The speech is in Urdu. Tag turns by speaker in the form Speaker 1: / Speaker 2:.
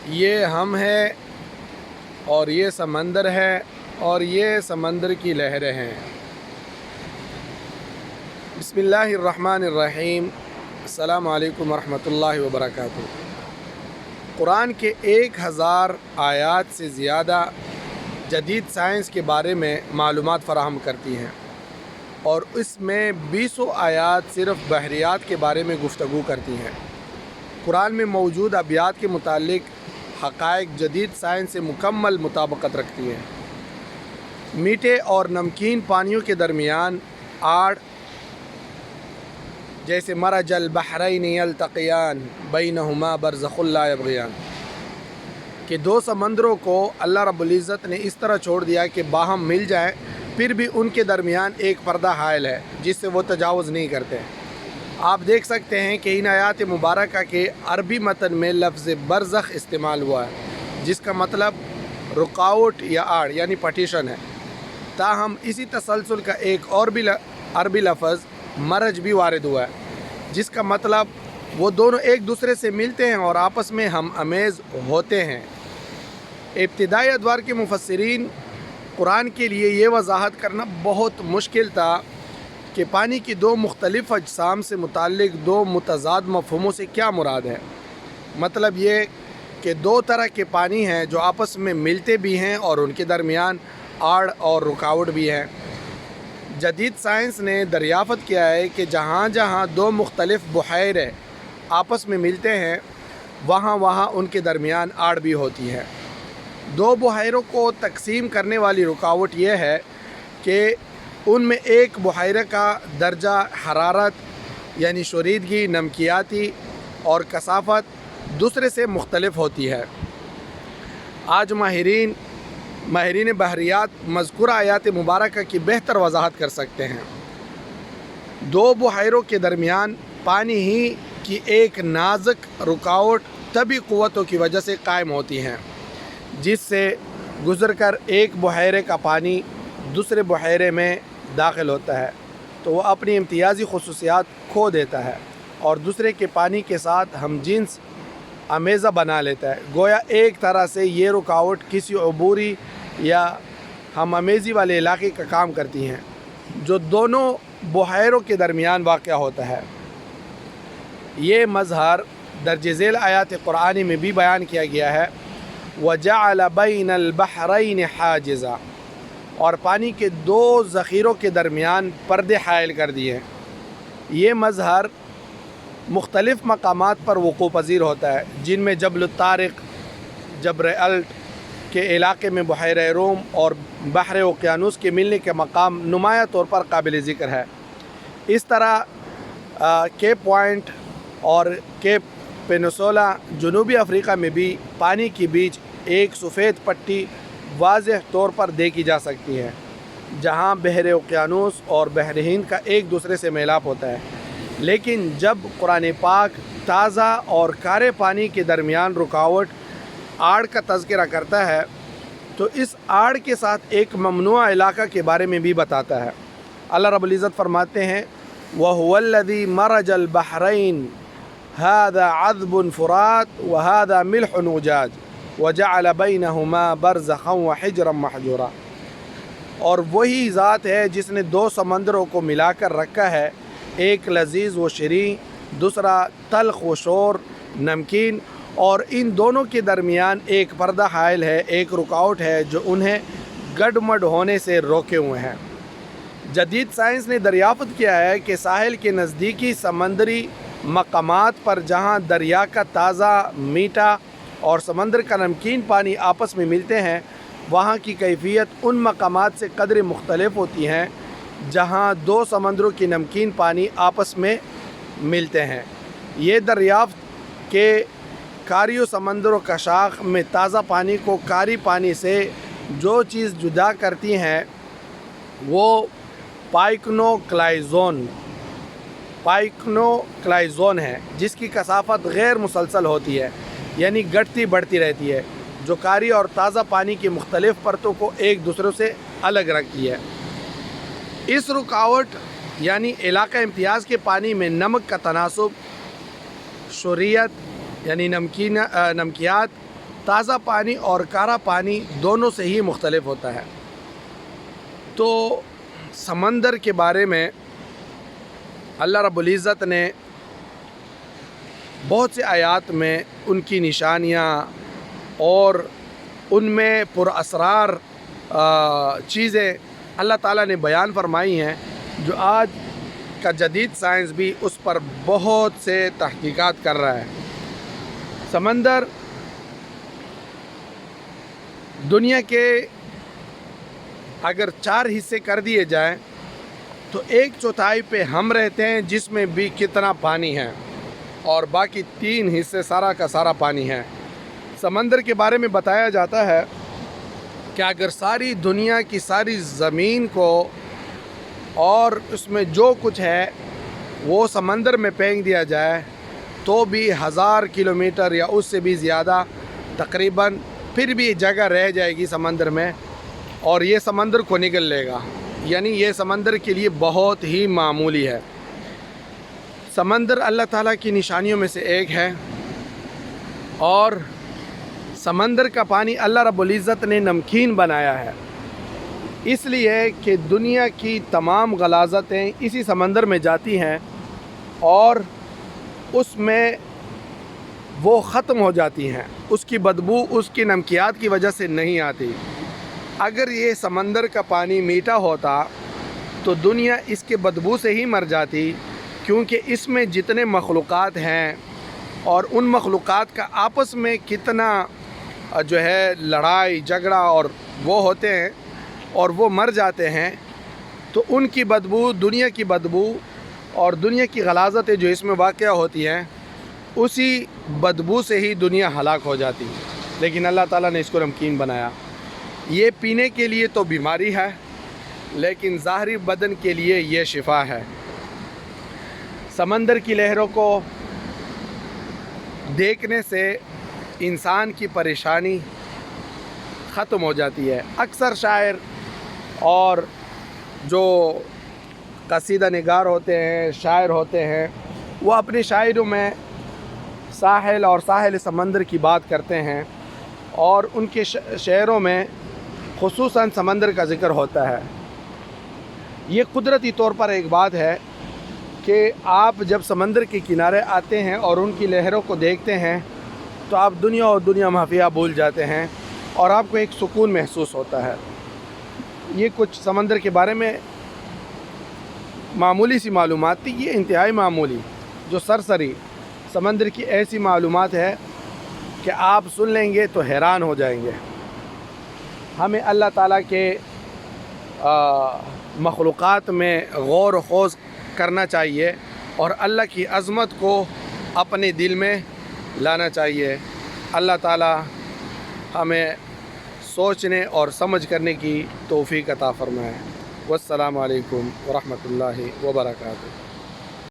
Speaker 1: یہ ہم ہے اور یہ سمندر ہے اور یہ سمندر کی لہریں ہیں۔ بسم اللہ الرحمن الرحیم۔ السلام علیکم ورحمۃ اللہ وبرکاتہ۔ قرآن کے 1000 آیات سے زیادہ جدید سائنس کے بارے میں معلومات فراہم کرتی ہیں، اور اس میں 20 آیات صرف بحریات کے بارے میں گفتگو کرتی ہیں۔ قرآن میں موجود ابیات کے متعلق حقائق جدید سائنس سے مکمل مطابقت رکھتی ہیں۔ میٹھے اور نمکین پانیوں کے درمیان آڑ، جیسے مرج البحرین یلتقیان بینہما برزخ لا یبغیان، کہ دو سمندروں کو اللہ رب العزت نے اس طرح چھوڑ دیا کہ باہم مل جائیں، پھر بھی ان کے درمیان ایک پردہ حائل ہے جس سے وہ تجاوز نہیں کرتے۔ آپ دیکھ سکتے ہیں کہ ان آیات مبارکہ کے عربی متن میں لفظ برزخ استعمال ہوا ہے، جس کا مطلب رکاوٹ یا آڑ یعنی پٹیشن ہے۔ تاہم اسی تسلسل کا ایک اور بھی عربی لفظ مرج بھی وارد ہوا ہے، جس کا مطلب وہ دونوں ایک دوسرے سے ملتے ہیں اور آپس میں ہم آمیز ہوتے ہیں۔ ابتدائی ادوار کے مفسرین قرآن کے لیے یہ وضاحت کرنا بہت مشکل تھا کہ پانی کی دو مختلف اجسام سے متعلق دو متضاد مفہوموں سے کیا مراد ہے۔ مطلب یہ کہ دو طرح کے پانی ہیں جو آپس میں ملتے بھی ہیں اور ان کے درمیان آڑ اور رکاوٹ بھی ہے۔ جدید سائنس نے دریافت کیا ہے کہ جہاں جہاں دو مختلف بحیرے آپس میں ملتے ہیں، وہاں وہاں ان کے درمیان آڑ بھی ہوتی ہے۔ دو بحیروں کو تقسیم کرنے والی رکاوٹ یہ ہے کہ ان میں ایک بحیرہ کا درجہ حرارت یعنی شوریدگی، نمکیاتی اور کثافت دوسرے سے مختلف ہوتی ہے۔ آج ماہرین بحریات مذکورہ آیات مبارکہ کی بہتر وضاحت کر سکتے ہیں۔ دو بحیروں کے درمیان پانی ہی کی ایک نازک رکاوٹ طبعی قوتوں کی وجہ سے قائم ہوتی ہیں، جس سے گزر کر ایک بحیرے کا پانی دوسرے بحیرے میں داخل ہوتا ہے تو وہ اپنی امتیازی خصوصیات کھو دیتا ہے اور دوسرے کے پانی کے ساتھ ہم جنس آمیزہ بنا لیتا ہے۔ گویا ایک طرح سے یہ رکاوٹ کسی عبوری یا ہم آمیزی والے علاقے کا کام کرتی ہیں جو دونوں بحیروں کے درمیان واقع ہوتا ہے۔ یہ مظہر درج ذیل آیات قرآنی میں بھی بیان کیا گیا ہے۔ وَجَعَلَ بَيْنَ الْبَحْرَيْنِ حَاجِزًا، اور پانی کے دو ذخیروں کے درمیان پردے حائل کر دیے۔ یہ مظہر مختلف مقامات پر وقوع پذیر ہوتا ہے، جن میں جبل الطارق، جبر الٹ کے علاقے میں بحیرہ روم اور بحر اوقیانوس کے ملنے کے مقام نمایاں طور پر قابل ذکر ہے۔ اس طرح کیپ پوائنٹ اور کیپ پینسولا جنوبی افریقہ میں بھی پانی کے بیچ ایک سفید پٹی واضح طور پر دیکھی جا سکتی ہے، جہاں بحر اوقیانوس اور بحر ہند کا ایک دوسرے سے میلاپ ہوتا ہے۔ لیکن جب قرآن پاک تازہ اور کارے پانی کے درمیان رکاوٹ آڑ کا تذکرہ کرتا ہے تو اس آڑ کے ساتھ ایک ممنوع علاقہ کے بارے میں بھی بتاتا ہے۔ اللہ رب العزت فرماتے ہیں وَهُوَ الَّذِي مَرَجَ الْبَحْرَيْنِ هَذَا عَذْبٌ فُرَاتٌ وَهَذَا مِلْحٌ أُجَاجٌ وَجَعَلَ بَيْنَهُمَا بَرْزَخًا وَحِجْرًا مَحْجُورًا، اور وہی ذات ہے جس نے دو سمندروں کو ملا کر رکھا ہے، ایک لذیذ و شیریں، دوسرا تلخ و شور نمکین، اور ان دونوں کے درمیان ایک پردہ حائل ہے، ایک رکاوٹ ہے جو انہیں گڈمڈ ہونے سے روکے ہوئے ہیں۔ جدید سائنس نے دریافت کیا ہے کہ ساحل کے نزدیکی سمندری مقامات پر جہاں دریا کا تازہ میٹھا اور سمندر کا نمکین پانی آپس میں ملتے ہیں، وہاں کی کیفیت ان مقامات سے قدر مختلف ہوتی ہیں جہاں دو سمندروں کی نمکین پانی آپس میں ملتے ہیں۔ یہ دریافت کہ کاریو سمندر و کشاک میں تازہ پانی کو کاری پانی سے جو چیز جدا کرتی ہیں وہ پائکنوکلائزون ہے، جس کی کثافت غیر مسلسل ہوتی ہے، یعنی گھٹتی بڑھتی رہتی ہے، جو کاری اور تازہ پانی کی مختلف پرتوں کو ایک دوسرے سے الگ رکھتی ہے۔ اس رکاوٹ یعنی علاقہ امتیاز کے پانی میں نمک کا تناسب، شوریت یعنی نمکیات تازہ پانی اور کارا پانی دونوں سے ہی مختلف ہوتا ہے۔ تو سمندر کے بارے میں اللہ رب العزت نے بہت سے آیات میں ان کی نشانیاں اور ان میں پر اسرار چیزیں اللہ تعالیٰ نے بیان فرمائی ہیں، جو آج کا جدید سائنس بھی اس پر بہت سے تحقیقات کر رہا ہے۔ سمندر دنیا کے اگر 4 حصے کر دیے جائیں تو 1/4 پہ ہم رہتے ہیں، جس میں بھی کتنا پانی ہے، اور باقی 3 حصے سارا کا سارا پانی ہے۔ سمندر کے بارے میں بتایا جاتا ہے کہ اگر ساری دنیا کی ساری زمین کو اور اس میں جو کچھ ہے وہ سمندر میں پھینک دیا جائے تو بھی 1000 کلومیٹر یا اس سے بھی زیادہ تقریباً پھر بھی جگہ رہ جائے گی سمندر میں، اور یہ سمندر کو نگل لے گا۔ یعنی یہ سمندر کے لیے بہت ہی معمولی ہے۔ سمندر اللہ تعالیٰ کی نشانیوں میں سے ایک ہے، اور سمندر کا پانی اللہ رب العزت نے نمکین بنایا ہے، اس لیے کہ دنیا کی تمام غلاظتیں اسی سمندر میں جاتی ہیں اور اس میں وہ ختم ہو جاتی ہیں، اس کی بدبو اس کی نمکیات کی وجہ سے نہیں آتی۔ اگر یہ سمندر کا پانی میٹھا ہوتا تو دنیا اس کے بدبو سے ہی مر جاتی، کیونکہ اس میں جتنے مخلوقات ہیں اور ان مخلوقات کا آپس میں کتنا جو ہے لڑائی جھگڑا اور وہ ہوتے ہیں اور وہ مر جاتے ہیں، تو ان کی بدبو، دنیا کی بدبو اور دنیا کی غلاظتیں جو اس میں واقع ہوتی ہیں، اسی بدبو سے ہی دنیا ہلاک ہو جاتی۔ لیکن اللہ تعالیٰ نے اس کو نمکین بنایا۔ یہ پینے کے لیے تو بیماری ہے، لیکن ظاہری بدن کے لیے یہ شفا ہے۔ سمندر کی لہروں کو دیکھنے سے انسان کی پریشانی ختم ہو جاتی ہے۔ اکثر شاعر اور جو قصیدہ نگار ہوتے ہیں، شاعر ہوتے ہیں، وہ اپنی شاعریوں میں ساحل اور ساحل سمندر کی بات کرتے ہیں، اور ان کے شعروں میں خصوصاً سمندر کا ذکر ہوتا ہے۔ یہ قدرتی طور پر ایک بات ہے کہ آپ جب سمندر کے کنارے آتے ہیں اور ان کی لہروں کو دیکھتے ہیں تو آپ دنیا اور دنیا مافیہ بھول جاتے ہیں اور آپ کو ایک سکون محسوس ہوتا ہے۔ یہ کچھ سمندر کے بارے میں معمولی سی معلومات تھی، یہ انتہائی معمولی جو سرسری سمندر کی ایسی معلومات ہے کہ آپ سن لیں گے تو حیران ہو جائیں گے۔ ہمیں اللہ تعالیٰ کے مخلوقات میں غور و خوض کرنا چاہیے اور اللہ کی عظمت کو اپنے دل میں لانا چاہیے۔ اللہ تعالیٰ ہمیں سوچنے اور سمجھ کرنے کی توفیق عطا فرمائے۔ والسلام علیکم ورحمۃ اللہ وبرکاتہ۔